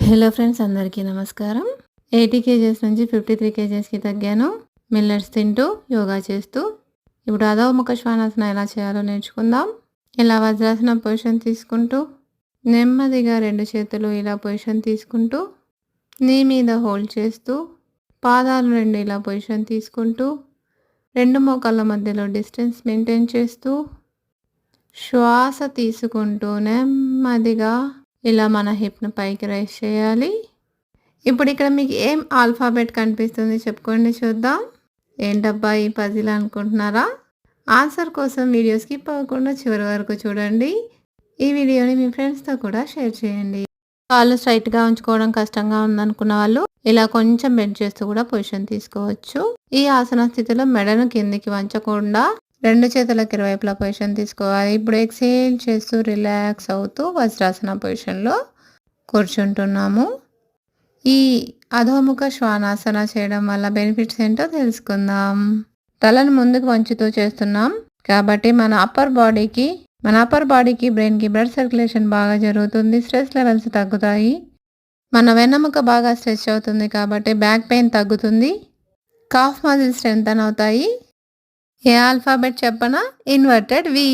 Hello friends, అందరికీ నమస్కారం. 80 kgs నుంచి 53 కేజెస్కి తగ్గాను. మిల్లెట్స్ తింటూ యోగా చేస్తూ. ఇప్పుడు అధోముఖ శ్వానాసనం ఎలా చేయాలో నేర్చుకుందాం. ఇలా వజ్రాసనం పొజిషన్ తీసుకుంటూ నెమ్మదిగా 2 చేతులు ఇలా పొజిషన్ తీసుకుంటూ నీ మీద హోల్డ్ చేస్తూ పాదాలు 2 ఇలా పొజిషన్ తీసుకుంటూ 2 మోకాళ్ళ మధ్యలో డిస్టెన్స్ మెయింటైన్ చేస్తూ శ్వాస తీసుకుంటూ నెమ్మదిగా ఇలా మన హిప్ను పైకి రైజ్ చేయాలి. ఇప్పుడు ఇక్కడ మీకు ఏం ఆల్ఫాబెట్ కనిపిస్తుంది చెప్పుకోండి చూద్దాం. ఏంటబ్బా ఈ పజిల్ అనుకుంటున్నారా? ఆన్సర్ కోసం వీడియో స్కిప్ అవ్వకుండా చివరి వరకు చూడండి. ఈ వీడియోని మీ ఫ్రెండ్స్తో కూడా షేర్ చేయండి. కాళ్ళు స్ట్రైట్గా ఉంచుకోవడం కష్టంగా ఉందనుకున్న వాళ్ళు ఇలా కొంచెం బెండ్ చేస్తూ కూడా పొజిషన్ తీసుకోవచ్చు. ఈ ఆసన స్థితిలో మెడను కిందికి వంచకుండా 2 చేతులకు ఇరువైపులా పొజిషన్ తీసుకోవాలి. ఇప్పుడు ఎక్సేల్ చేస్తూ రిలాక్స్ అవుతూ వజ్రాసన పొజిషన్లో కూర్చుంటున్నాము. ఈ అధోముఖ శ్వానాసన చేయడం వల్ల బెనిఫిట్స్ ఏంటో తెలుసుకుందాం. తలను ముందుకు వంచుతూ చేస్తున్నాం కాబట్టి మన అప్పర్ బాడీకి బ్రెయిన్కి బ్లడ్ సర్క్యులేషన్ బాగా జరుగుతుంది. స్ట్రెస్ లెవెల్స్ తగ్గుతాయి. మన వెన్నెముక బాగా స్ట్రెచ్ అవుతుంది కాబట్టి బ్యాక్ పెయిన్ తగ్గుతుంది. కాఫ్ మజిల్స్ స్ట్రెంథన్ అవుతాయి. ఏ ఆల్ఫాబెట్ చెప్పనా? ఇన్వర్టెడ్ వి.